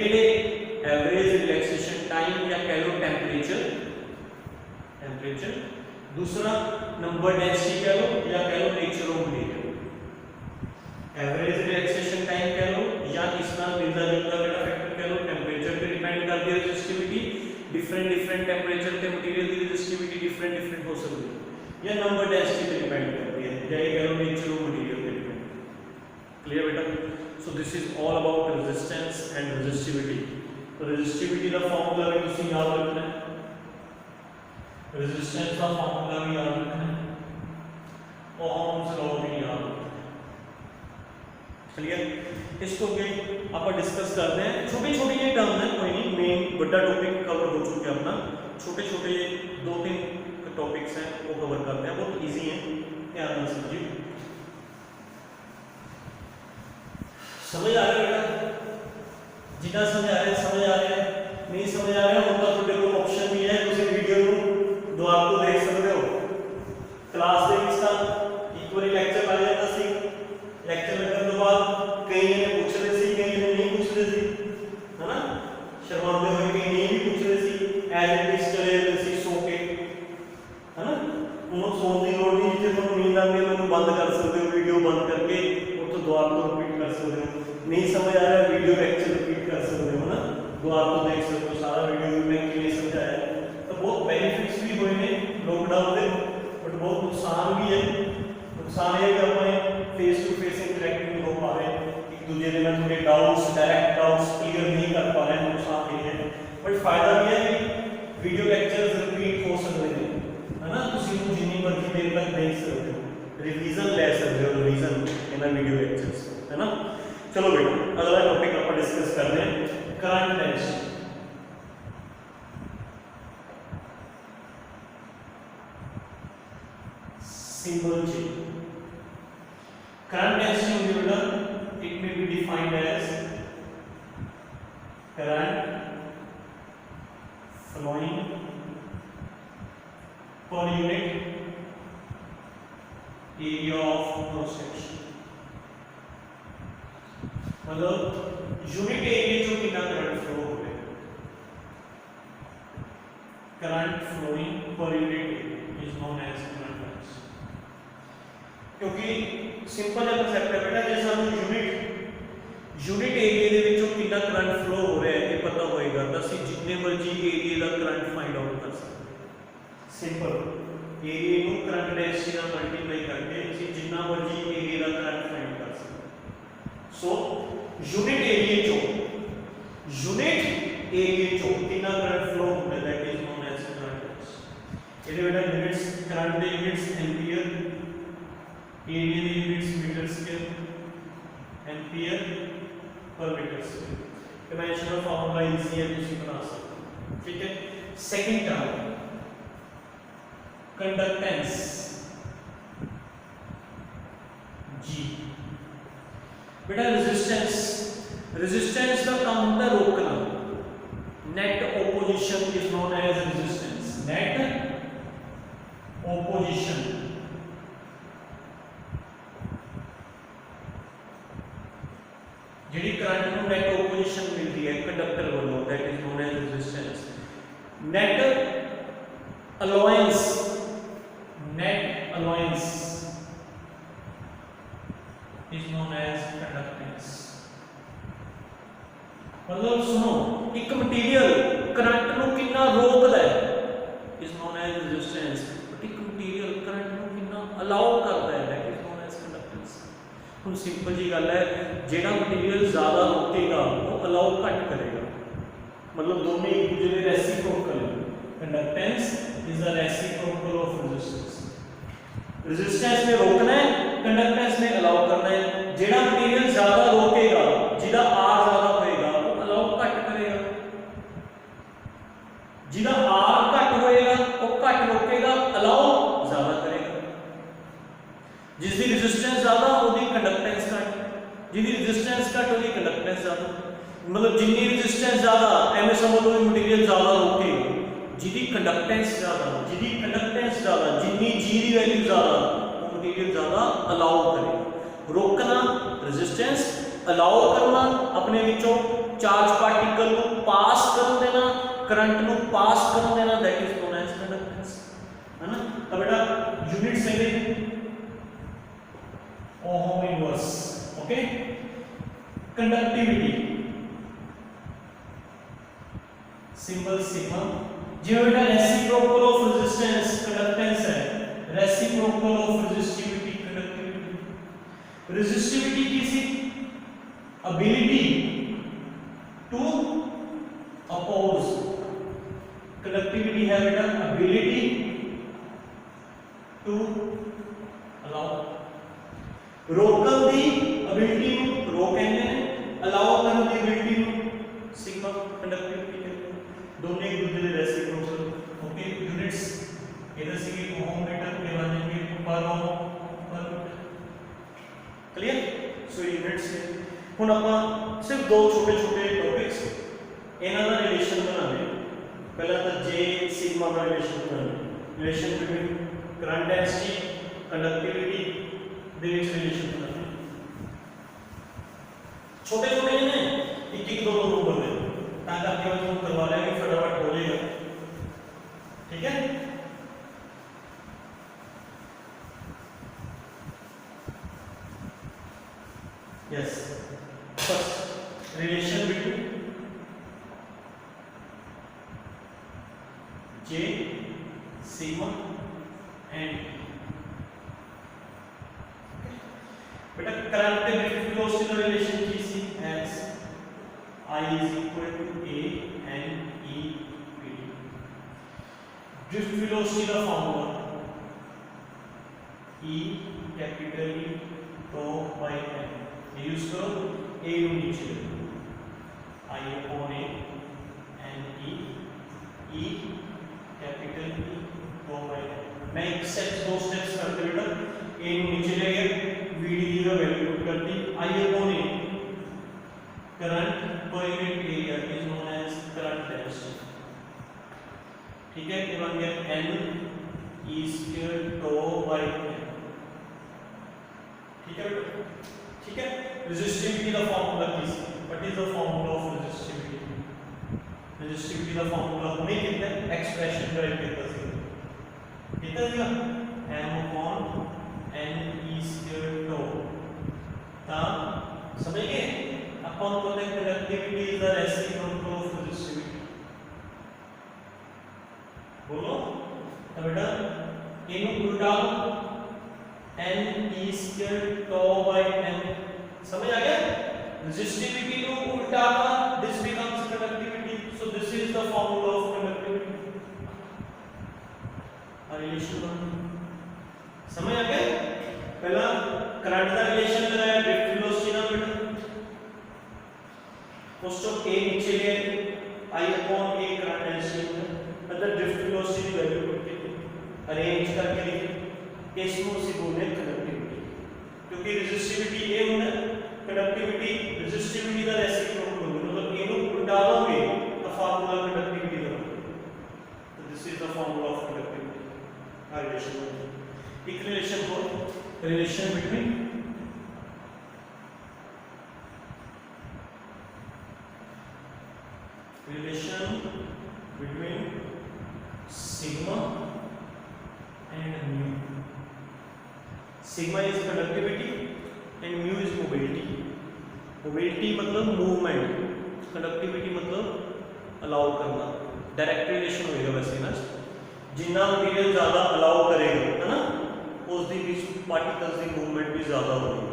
average relaxation time या कह लो temperature, दूसरा नंबर डेंसिटी कह लो या कह लो nature of material. Average relaxation time कह लो या इसका मिलता जुलता वाला फैक्टर कह लो। टेंपरेचर पे डिपेंड करती है रेजिस्टिविटी, डिफरेंट टेंपरेचर पे मटेरियल की रेजिस्टिविटी डिफरेंट हो सकती है, या नंबर डेंसिटी पे डिपेंड करती है, या ये कह लो नेचर ऑफ मटेरियल पे डिपेंड। क्लियर बेटा? सो this is all about resistance and resistivity. तो रेजिस्टिविटी का फार्मूला भी तुम याद रखना है, रेजिस्टेंस का फार्मूला भी याद रखना है, ओहम्स लॉ भी याद रखना है। चलिए इसको भी आप डिस्कस करते हैं। छोटे ये टर्म है, कोई नहीं, मेन बड़ा टॉपिक कवर हो चुके हैं अपना। छोटे 2-3 टॉपिक्स हैं वो कवर करते हैं, बहुत इजी हैं, ध्यान से समझिए। समझ आ रहा है बेटा? जितना समझ आ रहा है, नहीं समझ आ रहा है उनका थोड़े को ऑप्शन भी है, उसी वीडियो को दोबारा को देख सकते हो। क्लास ਦੇ ਵਿੱਚ ਤਾਂ ਇੱਕ ਵਾਰੀ ਲੈਕਚਰ ਲੱਗ ਜਾਂਦਾ ਸੀ, ਲੈਕਚਰ ਲੱਗਣ ਤੋਂ ਬਾਅਦ ਕਈ ਜਣੇ ਪੁੱਛਦੇ ਸੀ, ਕਈ ਜਣੇ ਨਹੀਂ ਪੁੱਛਦੇ ਸੀ, ਹਨਾ, ਸ਼ਰਮਾਉਂਦੇ ਹੋਏ ਕਈ ਨਹੀਂ ਵੀ ਪੁੱਛਦੇ ਸੀ, ਐਜ਼ ਇਟ ਇਜ਼ ਚਲੇ ਜਾਂਦੇ ਸੀ ਸੋ ਕੇ, ਹਨਾ। ਉਹਨੂੰ ਸੌਣ ਦੀ ਲੋੜ ਨਹੀਂ, ਜਿੱਥੇ ਤੁਹਾਨੂੰ ਨੀਂਦ ਆਉਂਦੀ ਹੈ ਮੈਨੂੰ ਬੰਦ ਕਰ ਸਕਦੇ ਹੋ, ਵੀਡੀਓ ਬੰਦ ਕਰਕੇ ਉੱਥੋਂ ਦੁਬਾਰਾ ਤੋਂ ਰਿਪੀਟ ਕਰ ਸਕਦੇ ਹੋ। नहीं समझ आ रहा है वीडियो लेक्चर रिपीट कर सकते हो ना, दोबारा तो देख सकते हो सारा वीडियो में किए समझाया। तो बहुत बेनिफिट्स भी हुए हैं लॉकडाउन के, बट बहुत नुकसान भी है। नुकसान ये कि अपने फेस टू फेस इंटरेक्ट नहीं हो पा रहे, एक दूसरे में थोड़े डाउट्स, डायरेक्ट डाउट्स क्लियर नहीं कर पा रहे, नुकसान ये है। बट फायदा भी है कि वीडियो लेक्चर्स रिपीट हो सकते हैं, है ना। तुम जितनी मर्जी देर तक देख सकते हो, रिवीजन ले सकते हो, रिवीजन इन वीडियो लेक्चर्स, है ना। चलो बेटा अगला टॉपिक अपन डिस्कस करते हैं, करंट डेंसिटी। सिंपल चीज करंट डेंसिटी होगी बेटा, it may be defined as current flowing per unit area of cross section. मतलब यूनिट एरिया जो कितना करंट फ्लो हो रहा है, current flowing per unit is known as current density. क्योंकि सिंपल है कॉन्सेप्ट है बेटा, जैसा हम यूनिट एरिया ਦੇ ਵਿੱਚੋਂ कितना करंट फ्लो हो रहा है ये पता होएगा तो ਅਸੀਂ जितने मर्जी एरिया ਦਾ करंट फाइंड आउट कर सकते हैं। सिंपल एरिया ਨੂੰ करंट डेंसिटी ਨਾਲ ਮਲਟੀਪਲਾਈ ਕਰਕੇ ਅਸੀਂ ਜਿੰਨਾ ਮਰਜ਼ੀ ਏਰੀਆ ਦਾ ਕਰੰਟ ਫਾਈਂਡ ਕਰ ਸਕਦੇ ਹਾਂ। ਸੋ ਯੂਨਿਟ ਏਰੀਆ ਚੋਂ ਕਿੰਨਾ ਕਰੰਟ ਫਲੋ ਹੁੰਦਾ that is known as current. ਇਹਦੇ ਬੇਟਾ ਯੂਨਿਟਸ ਕਰੰਟ ਦੇ ਯੂਨਿਟਸ ਐਂਪੀਅਰ, ਏਰੀਆ ਦੇ units metre square, ampere per metre square. Conventional formula easy है, ਤੁਸੀਂ बना सकते हो। ठीक है, सेकंड टर्म कंडक्टेंस G। बेटा रेजिस्टेंस का काम होता है रोकना। Net opposition is known as resistance. Net opposition ਜਿਹੜੀ ਕਰੰਟ ਨੂੰ ਨੈਟ ਓਪੋਜੀਸ਼ਨ ਮਿਲਦੀ ਹੈ ਕੰਡਕਟਰ ਵੱਲੋਂ that is known as resistance. Net allowance is known as conductance. मतलब सुनो, एक मटीरियल करंट ਨੂੰ ਕਿੰਨਾ ਰੋਕਦਾ ਹੈ is known as resistance, but एक मटीरियल करंट ਨੂੰ ਕਿੰਨਾ ਅਲਾਉ ਕਰਦਾ ਹੈ that is known as conductance. ਹੁਣ ਸਿੰਪਲ ਜੀ ਗੱਲ ਹੈ, ਜਿਹੜਾ ਮਟੀਰੀਅਲ ਜ਼ਿਆਦਾ ਰੋਕੇਗਾ ਉਹ ਅਲਾਉ ਘੱਟ ਕਰੇਗਾ, मतलब दोनों एक दूसरे के रेसिप्रोकल है। Conductance is the reciprocal of resistance. Resistance में रोकना है, कंडक्टेंस में अलाउ करना है। जेड़ा मटेरियल ज्यादा रोकेगा, जिदा आर ज्यादा होएगा वो अलाउ घट करेगा, जिदा आर घट होएगा वो घट रोकेगा, अलाउ ज्यादा करेगा। जिसकी रेजिस्टेंस ज्यादा ओदी कंडक्टेंस घट, जिसकी रेजिस्टेंस घट ओदी कंडक्टेंस ज्यादा। मतलब जितनी रेजिस्टेंस ज्यादा एवं समझ लो मटेरियल ज्यादा रोकेगा, जिसकी कंडक्टेंस ज्यादा, जितनी जी की वैल्यू ज्यादा वो मटेरियल ज्यादा अलाउ करेगा। रोकना रेजिस्टेंस, अलाउ करना अपने विचों चार्ज पार्टिकल को पास कर देना, करंट को पास कर देना, that is known as conductance, है ना। तो बेटा यूनिट से ohm inverse, okay. Conductivity symbol sigma. जो बेटा रेसिप्रोकल ऑफ रेजिस्टेंस कंडक्टेंस है, reciprocal of resistivity conductivity. Resistivity किसी एबिलिटी टू अपोज, कंडक्टिविटी है बेटा एबिलिटी टू अलाउ। रोकन दी एबिलिटी नु रो कहते हैं, अलाउ करने दी एबिलिटी नु सिग्मा कंडक्टिविटी। दोनों एक दूसरे रेसिप्रोकल, ओके। यूनिट्स इधर से कि ओम मीटर के बनेंगे पर ओम पर मीटर, क्लियर। सो यूनिट्स है। हुन ਆਪਾਂ सिर्फ दो छोटे छोटे टॉपिक्स ਇਹਨਾਂ ਦਾ ਰਿਲੇਸ਼ਨ ਬਣਾਉਂਦੇ। ਪਹਿਲਾਂ ਤਾਂ J सिग्मा ਦਾ ਰਿਲੇਸ਼ਨ ਬਣਾਉਂਦੇ, relation between current density conductivity ਦੇ ਵਿੱਚ ਰਿਲੇਸ਼ਨ ਬਣਾਉਂਦੇ। छोटे छोटे ने एक एक दो नंबर ਦੇ ताकि आपके बच्चों को करवा लेंगे, फटाफट हो जाएगा, ठीक है। Yes, first relation between J sigma and बेटा करंट के ड्रिफ्ट वेलोसिटी का रिलेशन की सी as I is equal to A N E P D। Drift velocity का formula E capital E tau by N, ये यूज करो। A नीचे I upon A N E capital E tau by N। मैं एक steps दो steps करते बेटा, A नीचे ले गए, VD की वैल्यू पुट कर दी, I upon A current per unit area is known as current density, ठीक है। ये बन गया N E square tau by N, ठीक है बेटा, ठीक है। रेजिस्टिविटी का फार्मूला किस, what is the formula of resistivity? Resistivity का फार्मूला हमने कितना एक्सप्रेशन ड्राइव किया था, कितना दिया M upon N E square tau. ता समझ गए अपन को देख conductivity is the reciprocal of resistivity. बोलो तो बेटा इनू उल्टा n e square tau by n, समझ आ गया? रेजिस्टिविटी नु उल्टा this becomes conductivity, so this is the formula of conductivity. Relation समझ आ गया? पहला करंट का रिलेशन लगाया ड्रिफ्ट वेलोसिटी ना बेटा, कोस्ट ऑफ a नीचे ले I upon a current density है, मतलब ड्रिफ्ट वेलोसिटी की वैल्यू करके अरेंज करके लिखे, इसको से बोलते हैं कंडक्टिविटी, क्योंकि रेजिस्टिविटी a होना कंडक्टिविटी रेजिस्टिविटी का रेसिप्रोकल होगा, मतलब a नु उल्टा दोगे तो फार्मूला कंडक्टिविटी का, तो this is the formula of conductivity. Relation एक रिलेशन को relation between sigma and mu. Sigma is conductivity and mu is mobility. Mobility मतलब मूवमेंट, कंडक्टिविटी मतलब अलाउ करना, डायरेक्ट रिलेशन होएगा वैसे ना, जिन्ना मटीरियल ज़्यादा अलाउ करेगा है ना उसके बीच पार्टिकल्स की मूवमेंट भी ज़्यादा होगी।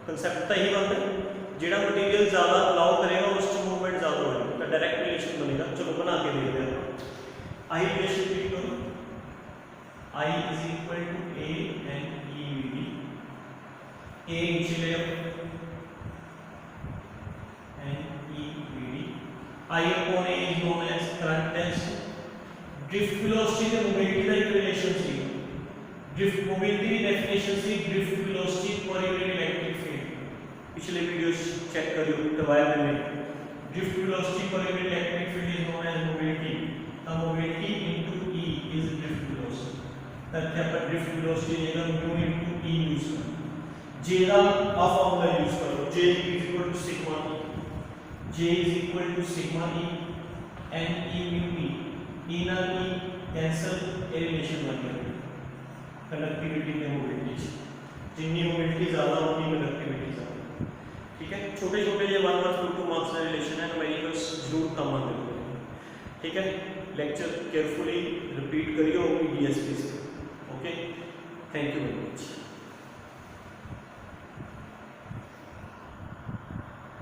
कंसैप्ट तो यही बनता है, जिहड़ा मटीरियल ज़्यादा अलाउ करेगा उस मूवमेंट ज़्यादा होगी, तो डायरेक्ट रिलेशन बनेगा। चलो बना के देखते हैं। आई रिलेशन लिख करो, I is equal to A N E V D, A नीचे ले N E V D, I upon A is known as current density. Drift velocity ਤੇ मोबिलिटी ਦਾ ਇੱਕ ਰਿਲੇਸ਼ਨ ਸੀ, ड्रिफ्ट मोबिलिटी ਦੀ डेफिनेशन ਸੀ drift velocity per unit electric field, पिछले videos check करियो करवाया मैंने। Drift velocity per unit electric field is known as mobility, the mobility into E is drift velocity, तब ਆਪਾਂ ड्रिफ्ट वेलोसिटी जेगा म्यू इनटू ई यूज करो, J ਦਾ ਆ ਫਾਰਮੂਲਾ यूज करो, J is equal to sigma E, J is equal to sigma E N E mu E, E ना E cancel, a relation बन गया कंडक्टिविटी में mobility, जितनी मोबिलिटी ज़्यादा उतनी कंडक्टिविटी ज़्यादा। ठीक है, छोटे छोटे ये 1 1 2 मार्क्स का रिलेशन है, न्यूमेरिकल्स जरूर काम आते हैं। ठीक है, लेक्चर केयरफुली रिपीट करिए अपनी डीएसपी से। Okay, thank you very much.